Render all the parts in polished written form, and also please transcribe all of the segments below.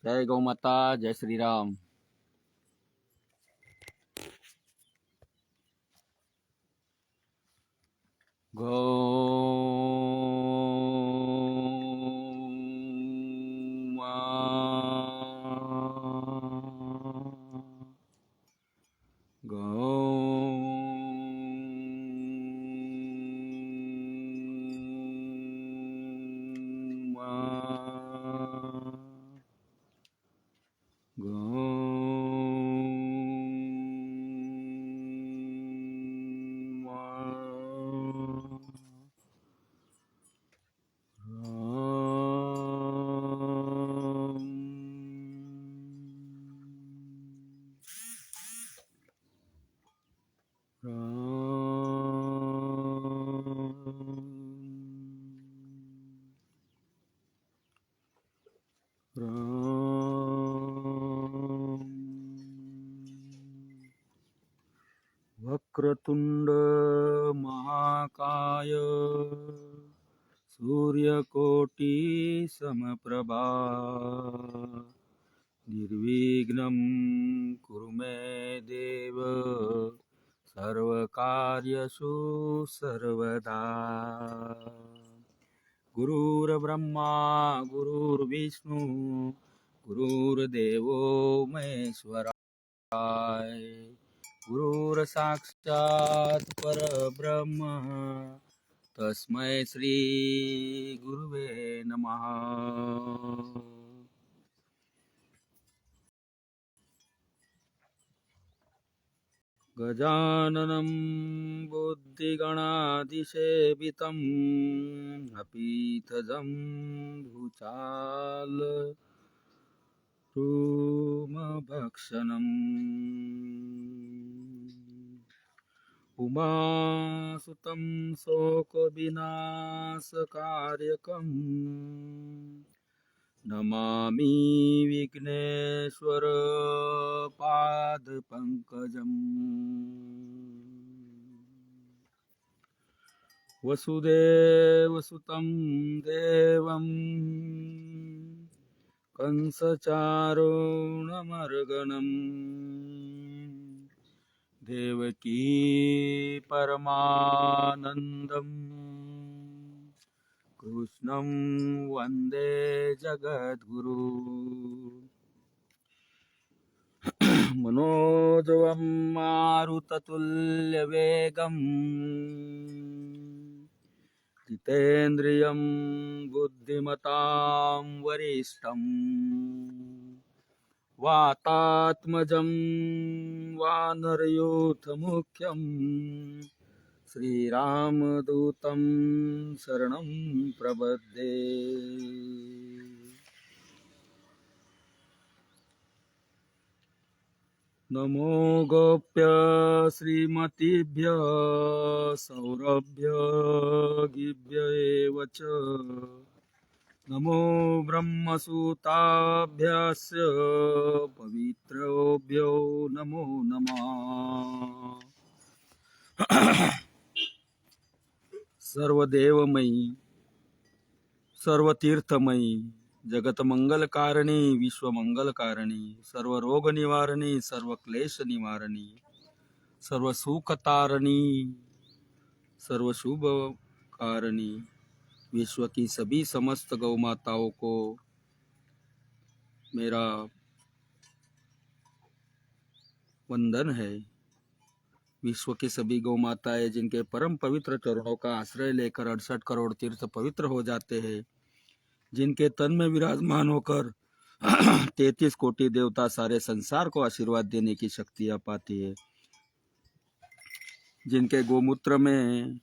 जय गौ माता, जय श्री राम। गौ गौ वक्रतुंड महाकाय सूर्यकोटि समप्रभा निर्विघ्नं कुरु मे देव सर्वकार्येषु सर्वदा। गुरुर्ब्रह्मा गुरुर्विष्णु गुरुर्देवो महेश्वराय गुरुर्साक्षात् परब्रह्म तस्मै श्री गुरुवे नमः। गजाननं बुद्धिगणाधिसेवितम् अपीतजं भूचालरूमभक्षणम् उमासुतं शोकविनाशकार्यकम् नमामि विघ्नेश्वर पादपङ्कजम्। वसुदेवसुतं देवं कंसचारूणमर्दनम् देवकी परमानन्दम् कृष्णं वन्दे जगद्गुरु। मनोजवं मारुततुल्यवेगम् जितेन्द्रियं बुद्धिमतां वरिष्ठम् वातात्मजं वानरयूथमुख्यं श्रीरामदूतं शरणं प्रपद्ये। नमो गोप्य श्रीमतीभ्य सौरभ्य गिभ्य एव च नमो ब्रह्मसूताभ्यस्य पवित्रोभ्यो नमो नमः। सर्वदेवमयी सर्वतीर्थमयी जगतमंगलकारिणी विश्वमंगलकारिणी सर्वरोगनिवारिणी सर्वक्लेश निवारिणी सर्वसुखतारिणी सर्वशुभकारिणी विश्व की सभी समस्त गौ माताओं को मेरा वंदन है। विश्व की सभी गौ माताएं जिनके परम पवित्र चरणों का आश्रय लेकर 68 करोड़ तीर्थ पवित्र हो जाते हैं, जिनके तन में विराजमान होकर 33 कोटि देवता सारे संसार को आशीर्वाद देने की शक्तियां पाती है, जिनके गोमूत्र में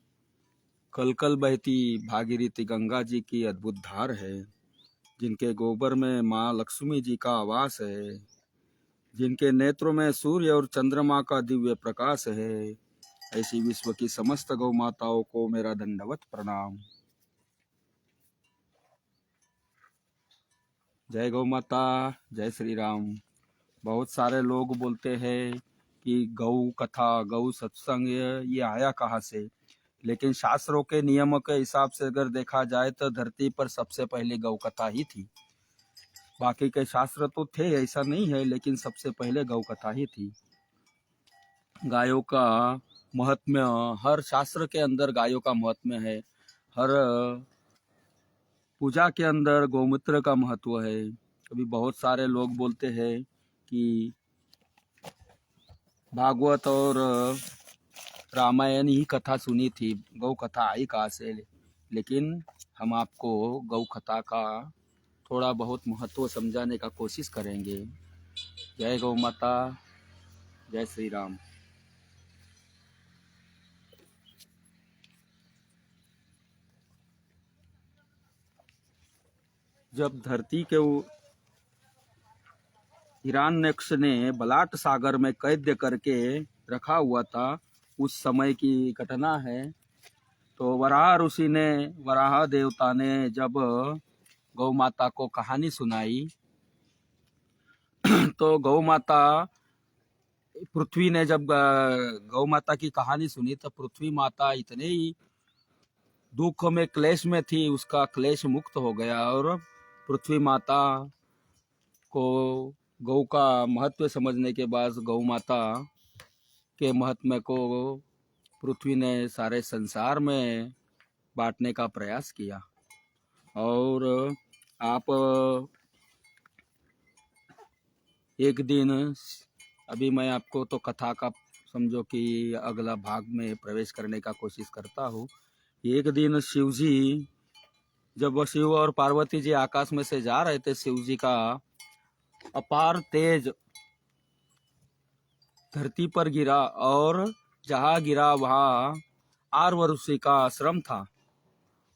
कल कल बहती भागीरथी गंगा जी की अद्भुत धार है, जिनके गोबर में माँ लक्ष्मी जी का आवास है, जिनके नेत्रों में सूर्य और चंद्रमा का दिव्य प्रकाश है, ऐसी विश्व की समस्त गौ माताओं को मेरा दंडवत प्रणाम। जय गौ माता, जय श्री राम। बहुत सारे लोग बोलते हैं कि गौ कथा गौ सत्संग ये आया कहाँ से, लेकिन शास्त्रों के नियमों के हिसाब से अगर देखा जाए तो धरती पर सबसे पहले गौ कथा ही थी। बाकी के शास्त्र तो थे, ऐसा नहीं है, लेकिन सबसे पहले गौ कथा ही थी। गायों का महात्म्य, हर शास्त्र के अंदर गायों का महात्म्य है। हर पूजा के अंदर गौमूत्र का महत्व है। अभी बहुत सारे लोग बोलते हैं कि भागवत और रामायण ही कथा सुनी थी, गौ कथा आई कहाँ से। लेकिन हम आपको गौ कथा का थोड़ा बहुत महत्व समझाने का कोशिश करेंगे। जय गौ माता, जय श्री राम। जब धरती के हिरण्यक्ष ने बलाट सागर में कैद करके रखा हुआ था, उस समय की घटना है। तो वराह ऋषि ने, वराह देवता ने जब गौ माता को कहानी सुनाई तो गौ माता, पृथ्वी ने जब गौ माता की कहानी सुनी तो पृथ्वी माता इतने ही दुख में, क्लेश में थी, उसका क्लेश मुक्त हो गया। और पृथ्वी माता को गौ का महत्व समझने के बाद गौ माता के महत्व को पृथ्वी ने सारे संसार में बांटने का प्रयास किया। और आप एक दिन, अभी मैं आपको तो कथा का समझो कि अगला भाग में प्रवेश करने का कोशिश करता हूँ। एक दिन शिव जी, जब शिव और पार्वती जी आकाश में से जा रहे थे, शिव जी का अपार तेज धरती पर गिरा और जहाँ गिरा वहाँ आर्व ऋषि का आश्रम था,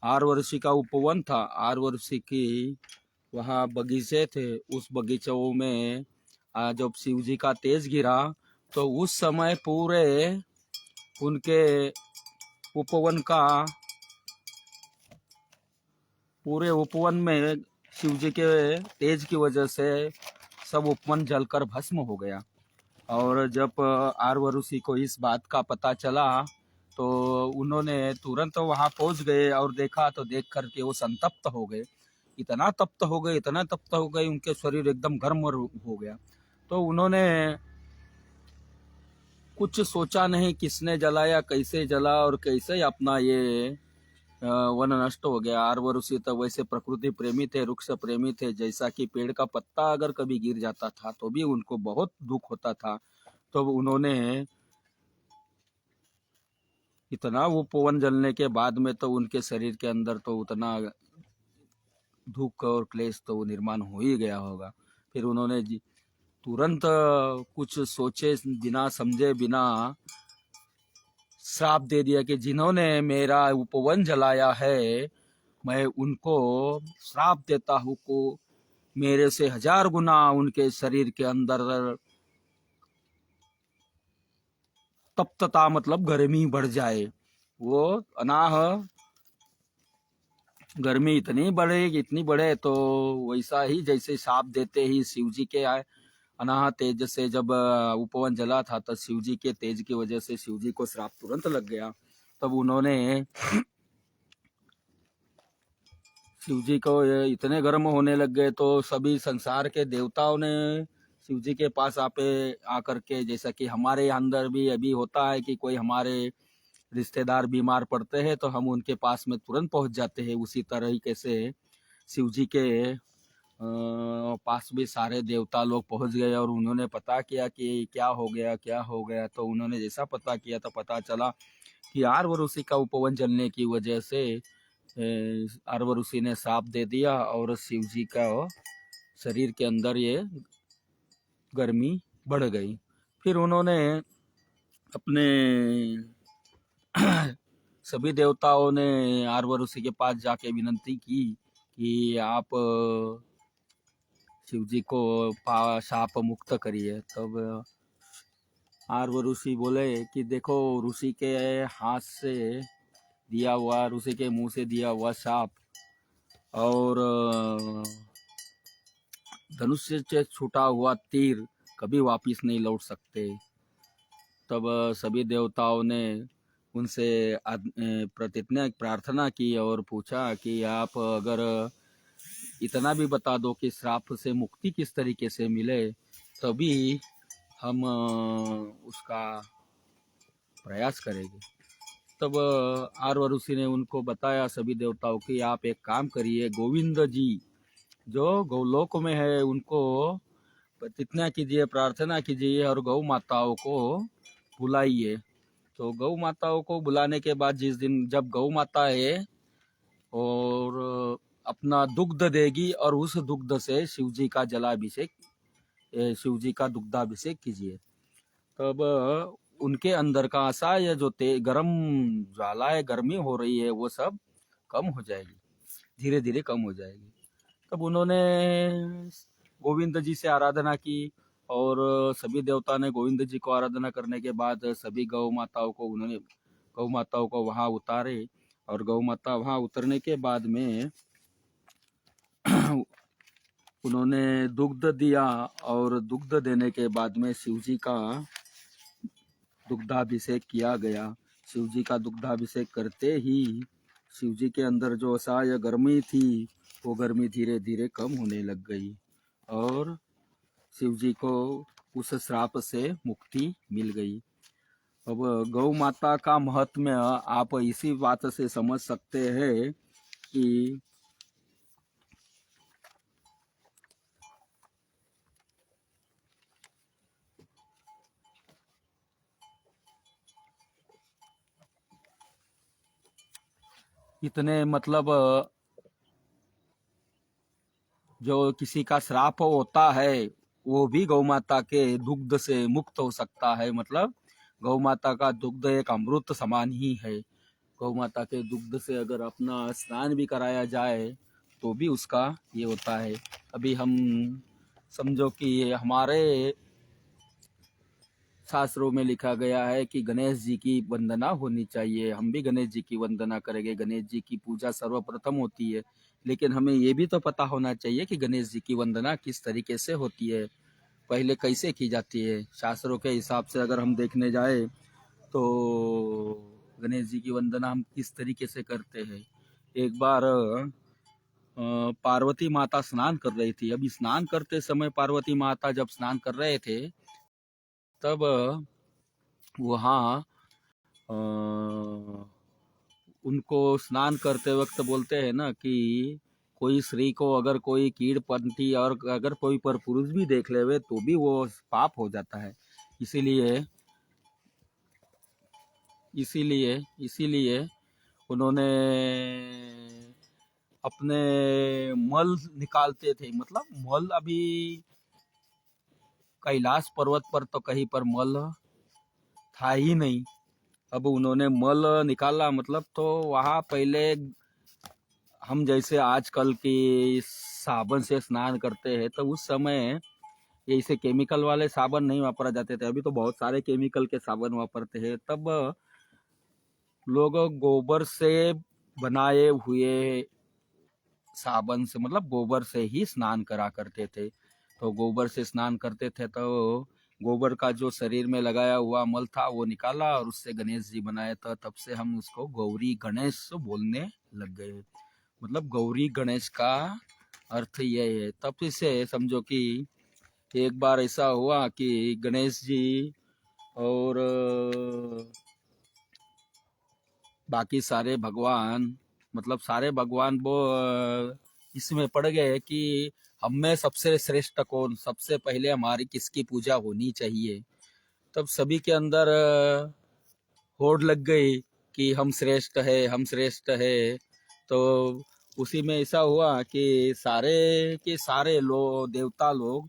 आर्व ऋषि का उपवन था। आर्व ऋषि की वहाँ बगीचे थे। उस बगीचों में जब शिव जी का तेज गिरा तो उस समय पूरे उनके उपवन का, पूरे उपवन में शिव जी के तेज की वजह से सब उपवन जलकर भस्म हो गया। और जब आर्व ऋषि को इस बात का पता चला तो उन्होंने तुरंत वहां पहुंच गए और देखा, तो देख करके वो संतप्त हो गए। इतना तप्त हो गए, इतना तप्त हो गए, उनके शरीर एकदम गर्म हो गया। तो उन्होंने कुछ सोचा नहीं, किसने जलाया, कैसे जला और कैसे अपना ये वन नष्ट हो गया। आर्व ऋषि तो वैसे प्रकृति प्रेमी थे, वृक्ष प्रेमी थे। जैसा कि पेड़ का पत्ता अगर कभी गिर जाता था तो भी उनको बहुत दुख होता था। तो उन्होंने इतना, वो पवन जलने के बाद में तो उनके शरीर के अंदर तो उतना दुख और क्लेश तो निर्माण हो ही गया होगा। फिर उन्होंने तुरंत कुछ सोचे बिना, समझे बिना श्राप दे दिया कि जिन्होंने मेरा उपवन जलाया है, मैं उनको श्राप देता हूँ को मेरे से 1000 गुना उनके शरीर के अंदर तप्तता, मतलब गर्मी बढ़ जाए। वो अनाह गर्मी इतनी बढ़े, इतनी बढ़े, तो वैसा ही जैसे श्राप देते ही शिव जी के अनाह तेज से जब उपवन जला था, तो शिव जी के तेज की वजह से शिव जी को श्राप तुरंत लग गया। तब उन्होंने शिव जी को इतने गर्म होने लग गए तो सभी संसार के देवताओं ने शिव जी के पास आकर के, जैसा कि हमारे अंदर भी अभी होता है कि कोई हमारे रिश्तेदार बीमार पड़ते हैं तो हम उनके पास में तुरंत पहुंच जाते हैं, उसी तरीके से शिव जी के पास भी सारे देवता लोग पहुंच गए। और उन्होंने पता किया कि क्या हो गया, क्या हो गया। तो उन्होंने जैसा पता किया तो पता चला कि आर्व ऋषि का उपवन जलने की वजह से आर्व ऋषि ने श्राप दे दिया और शिव जी का शरीर के अंदर ये गर्मी बढ़ गई। फिर उन्होंने अपने सभी देवताओं ने आर्व ऋषि के पास जाके विनती की कि आप शिव जी को शाप मुक्त करिए। तब आर्व ऋषि बोले कि देखो, ऋषि के हाथ से दिया हुआ, ऋषि के मुंह से दिया हुआ शाप और धनुष से छूटा हुआ तीर कभी वापिस नहीं लौट सकते। तब सभी देवताओं ने उनसे प्रतिज्ञा प्रार्थना की और पूछा कि आप अगर इतना भी बता दो कि श्राप से मुक्ति किस तरीके से मिले, तभी हम उसका प्रयास करेंगे। तब आर्य ऋषि ने उनको बताया सभी देवताओं की, आप एक काम करिए, गोविंद जी जो गौलोक में है उनको प्रतिज्ञा कीजिए, प्रार्थना कीजिए और गौ माताओं को बुलाइए। तो गौ माताओं को बुलाने के बाद जिस दिन जब गौ माता है और अपना दुग्ध देगी और उस दुग्ध से शिव जी का जलाभिषेक, शिव जी का दुग्धाभिषेक कीजिए। तब उनके अंदर का असहाय जो गर्म ज्वालाएं गर्मी हो रही है वो सब कम हो जाएगी, धीरे धीरे कम हो जाएगी। तब उन्होंने गोविंद जी से आराधना की और सभी देवता ने गोविंद जी को आराधना करने के बाद सभी गौ माताओं को वहां उतारे। और गौ माता वहां उतरने के बाद में उन्होंने दुग्ध दिया और दुग्ध देने के बाद में शिव जी का दुग्धाभिषेक किया गया। शिव जी का दुग्धाभिषेक करते ही शिव जी के अंदर जो असहाय गर्मी थी वो गर्मी धीरे धीरे कम होने लग गई और शिव जी को उस श्राप से मुक्ति मिल गई। अब गौ माता का महत्व आप इसी बात से समझ सकते हैं कि इतने मतलब जो किसी का श्राप होता है वो भी गौ माता के दुग्ध से मुक्त हो सकता है। मतलब गौ माता का दुग्ध एक अमृत समान ही है। गौ माता के दुग्ध से अगर अपना स्नान भी कराया जाए तो भी उसका ये होता है। अभी हम समझो कि हमारे शास्त्रों में लिखा गया है कि गणेश जी की वंदना होनी चाहिए, हम भी गणेश जी की वंदना करेंगे। गणेश जी की पूजा सर्वप्रथम होती है, लेकिन हमें ये भी तो पता होना चाहिए कि गणेश जी की वंदना किस तरीके से होती है, पहले कैसे की जाती है। शास्त्रों के हिसाब से अगर हम देखने जाए तो गणेश जी की वंदना हम किस तरीके से करते हैं। एक बार पार्वती माता स्नान कर रही थी। अभी स्नान करते समय पार्वती माता जब स्नान कर रहे थे तब वहाँ उनको स्नान करते वक्त बोलते हैं ना कि कोई स्त्री को अगर कोई कीड़ पंती और अगर कोई पर पुरुष भी देख लेवे तो भी वो पाप हो जाता है। इसीलिए इसीलिए इसीलिए उन्होंने अपने मल निकालते थे। मतलब मल अभी कैलाश पर्वत पर तो कहीं पर मल था ही नहीं। अब उन्होंने मल निकाला, मतलब तो वहाँ पहले हम जैसे आजकल की साबुन से स्नान करते हैं तो उस समय ऐसे केमिकल वाले साबुन नहीं वापरा जाते थे। अभी तो बहुत सारे केमिकल के साबुन वापरते हैं। तब लोग गोबर से बनाए हुए साबुन से, मतलब गोबर से ही स्नान करा करते थे। तो गोबर से स्नान करते थे तो गोबर का जो शरीर में लगाया हुआ मल था वो निकाला और उससे गणेश जी बनाया था। तब से हम उसको गौरी गणेश बोलने लग गए। मतलब गौरी गणेश का अर्थ ये है। तब से समझो कि एक बार ऐसा हुआ कि गणेश जी और बाकी सारे भगवान, मतलब सारे भगवान वो इसमें पड़ गए कि हम में सबसे श्रेष्ठ कौन, सबसे पहले हमारी किसकी पूजा होनी चाहिए। तब सभी के अंदर होड़ लग गई कि हम श्रेष्ठ है, हम श्रेष्ठ है। तो उसी में ऐसा हुआ कि सारे के सारे लोग, देवता लोग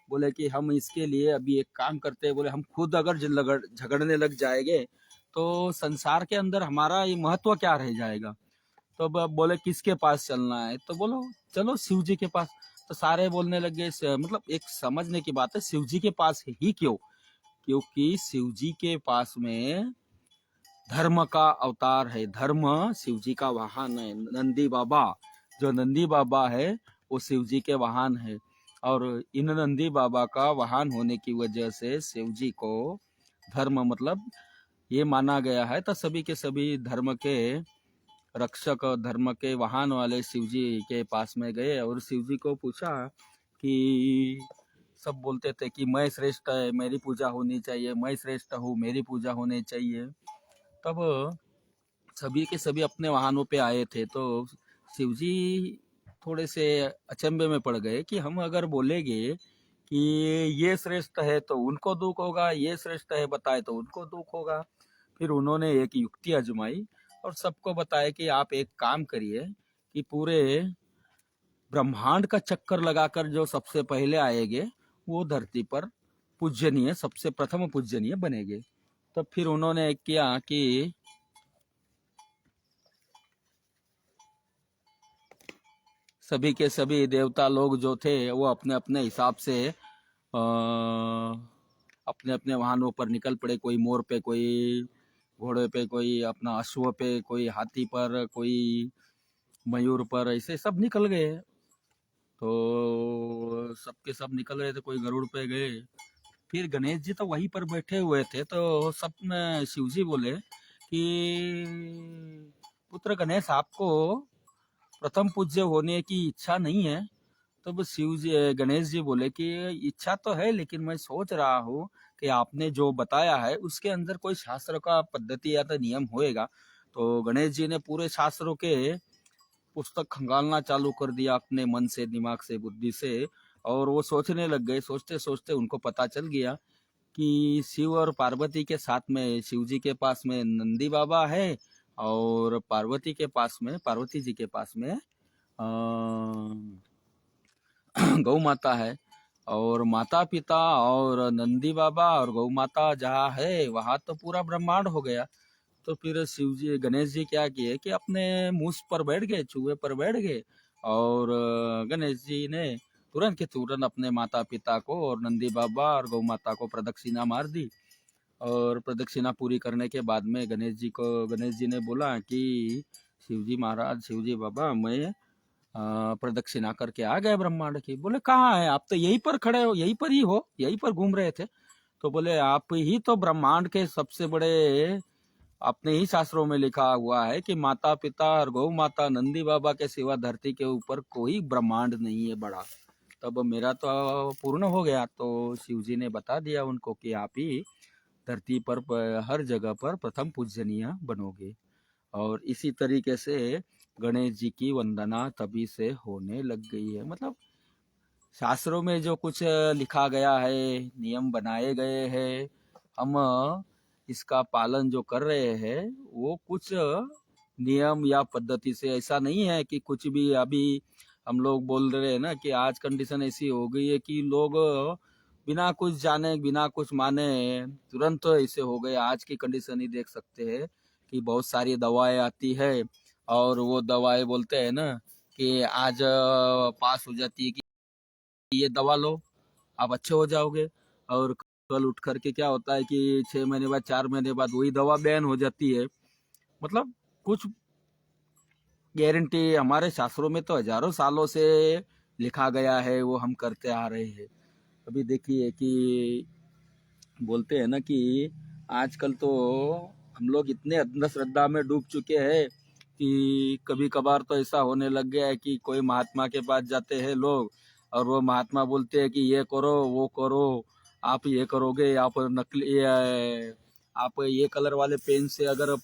बोले कि हम इसके लिए अभी एक काम करते हैं। बोले हम खुद अगर झगड़ने लग जाएंगे तो संसार के अंदर हमारा ये महत्व क्या रह जाएगा। तो बोले किसके पास चलना है, तो बोलो चलो शिव जी के पास। तो सारे बोलने लगे, मतलब एक समझने की बात है, शिव जी के पास ही क्यों, क्योंकि शिव जी के पास में धर्म का अवतार है। धर्म शिव जी का वाहन है। नंदी बाबा, जो नंदी बाबा है वो शिव जी के वाहन है। और इन नंदी बाबा का वाहन होने की वजह से शिव जी को धर्म मतलब ये माना गया है। तो सभी के सभी धर्म के रक्षक धर्म के वाहन वाले शिव जी के पास में गए और शिव जी को पूछा कि सब बोलते थे कि मैं श्रेष्ठ है, मेरी पूजा होनी चाहिए, मैं श्रेष्ठ हूँ, मेरी पूजा होनी चाहिए। तब सभी के सभी अपने वाहनों पे आए थे, तो शिव जी थोड़े से अचंभे में पड़ गए कि हम अगर बोलेंगे कि ये श्रेष्ठ है तो उनको दुख होगा, ये श्रेष्ठ है बताए तो उनको दुख होगा। फिर उन्होंने एक युक्ति आजमाई और सबको बताया कि आप एक काम करिए कि पूरे ब्रह्मांड का चक्कर लगाकर जो सबसे पहले आएंगे वो धरती पर पूजनीय, सबसे प्रथम पूजनीय बनेंगे। तब फिर उन्होंने किया कि सभी के सभी देवता लोग जो थे वो अपने अपने हिसाब से अपने अपने वाहनों पर निकल पड़े। कोई मोर पे, कोई घोड़े पे, कोई अपना अश्व पे, कोई हाथी पर, कोई मयूर पर, ऐसे सब निकल गए। तो सबके सब निकल गए थे, कोई गरुड़ पे गए। फिर गणेश जी तो वहीं पर बैठे हुए थे, तो सब में शिव जी बोले कि पुत्र गणेश, आपको प्रथम पूज्य होने की इच्छा नहीं है? तब शिव जी गणेश जी बोले कि इच्छा तो है, लेकिन मैं सोच रहा हूँ कि आपने जो बताया है उसके अंदर कोई शास्त्र का पद्धति या तो नियम होएगा। तो गणेश जी ने पूरे शास्त्रों के पुस्तक खंगालना चालू कर दिया अपने मन से, दिमाग से, बुद्धि से, और वो सोचने लग गए। सोचते सोचते उनको पता चल गया कि शिव और पार्वती के साथ में, शिव जी के पास में नंदी बाबा है और पार्वती के पास में, पार्वती जी के पास में गौ माता है। और माता पिता और नंदी बाबा और गौ माता जहाँ है वहाँ तो पूरा ब्रह्मांड हो गया। तो फिर शिव जी, गणेश जी क्या किए कि अपने मूस पर बैठ गए, चूहे पर बैठ गए, और गणेश जी ने तुरंत के तुरंत अपने माता पिता को और नंदी बाबा और गौ माता को प्रदक्षिणा मार दी। और प्रदक्षिणा पूरी करने के बाद में गणेश जी ने बोला कि शिव जी महाराज, शिव जी बाबा, मैं प्रदक्षिणा करके आ गए ब्रह्मांड की। बोले कहाँ है आप? तो यहीं पर खड़े हो, यहीं पर ही हो, यहीं पर घूम रहे थे। तो बोले आप ही तो ब्रह्मांड के सबसे बड़े, अपने ही शास्त्रों में लिखा हुआ है कि माता पिता और गौ माता नंदी बाबा के सिवा धरती के ऊपर कोई ब्रह्मांड नहीं है बड़ा। तब मेरा तो पूर्ण हो गया। तो शिव जी ने बता दिया उनको कि आप ही धरती पर हर जगह पर प्रथम पूजनीय बनोगे। और इसी तरीके से गणेश जी की वंदना तभी से होने लग गई है। मतलब शास्त्रों में जो कुछ लिखा गया है, नियम बनाए गए हैं, हम इसका पालन जो कर रहे हैं वो कुछ नियम या पद्धति से, ऐसा नहीं है कि कुछ भी अभी हम लोग बोल रहे हैं ना कि आज कंडीशन ऐसी हो गई है कि लोग बिना कुछ जाने, बिना कुछ माने तुरंत ऐसे हो गए। आज की कंडीशन ही देख सकते हैं कि बहुत सारी दवाएं आती है और वो दवाएं बोलते हैं ना कि आज पास हो जाती है कि ये दवा लो आप अच्छे हो जाओगे, और कल उठ करके क्या होता है कि 6 महीने बाद, 4 महीने बाद वही दवा बैन हो जाती है। मतलब कुछ गारंटी हमारे शास्त्रों में तो हजारों सालों से लिखा गया है, वो हम करते आ रहे हैं। अभी देखिए कि बोलते हैं ना कि आजकल तो हम लोग इतने अंधश्रद्धा में डूब चुके हैं कि कभी कभार तो ऐसा होने लग गया है कि कोई महात्मा के पास जाते हैं लोग और वो महात्मा बोलते हैं कि ये करो, वो करो, आप ये करोगे, आप नकली आप ये कलर वाले पेन से अगर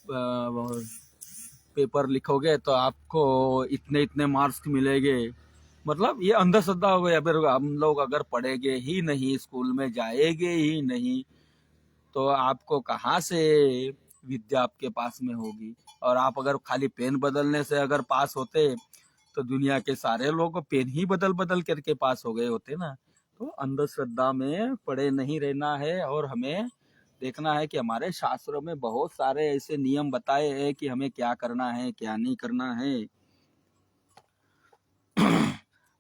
पेपर लिखोगे तो आपको इतने इतने मार्क्स मिलेंगे। मतलब ये अंधश्रद्धा हो गई। अगर हम लोग अगर पढ़ेंगे ही नहीं, स्कूल में जाएंगे ही नहीं, तो आपको कहाँ से विद्या आपके पास में होगी? और आप अगर खाली पेन बदलने से अगर पास होते तो दुनिया के सारे लोग पेन ही बदल बदल करके पास हो गए होते ना। तो अंधश्रद्धा में पड़े नहीं रहना है, और हमें देखना है कि हमारे शास्त्रों में बहुत सारे ऐसे नियम बताए हैं कि हमें क्या करना है, क्या नहीं करना है।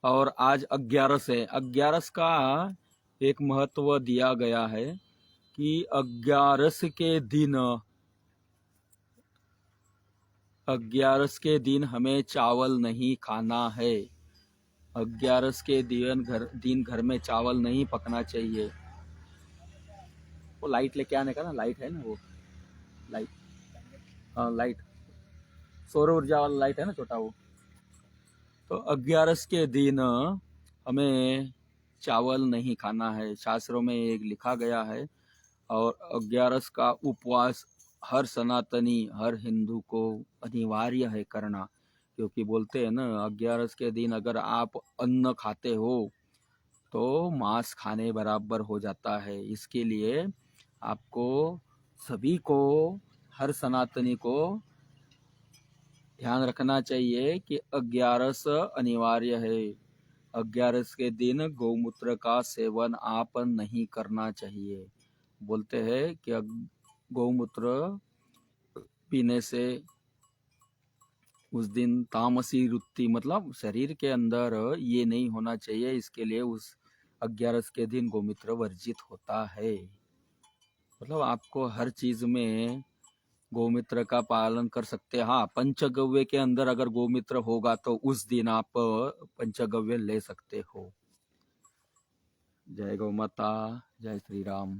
और आज 11 है, 11 का एक महत्व दिया गया है कि 11 के दिन हमें चावल नहीं खाना है। 11 के दिन घर में चावल नहीं पकना चाहिए। वो लाइट लेके आने का ना, लाइट है ना वो लाइट, हाँ लाइट। सौर ऊर्जा वाला लाइट है ना छोटा वो। तो 11 के दिन हमें चावल नहीं खाना है, शास्त्रों में एक लिखा गया है। और 11 का उपवास हर सनातनी, हर हिंदू को अनिवार्य है करना, क्योंकि बोलते हैं ना 11 के दिन अगर आप अन्न खाते हो तो मांस खाने बराबर हो जाता है। इसके लिए आपको सभी को, हर सनातनी को ध्यान रखना चाहिए कि 11 अनिवार्य है। 11 के दिन गौमूत्र का सेवन आप नहीं करना चाहिए। बोलते हैं कि गौमूत्र पीने से उस दिन तामसी वृत्ति, मतलब शरीर के अंदर ये नहीं होना चाहिए। इसके लिए उस 11 के दिन गौमूत्र वर्जित होता है। मतलब आपको हर चीज में गौमूत्र का पालन कर सकते हैं। हाँ, पंचगव्य के अंदर अगर गौमूत्र होगा तो उस दिन आप पंचगव्य ले सकते हो। जय गौ माता, जय श्री राम।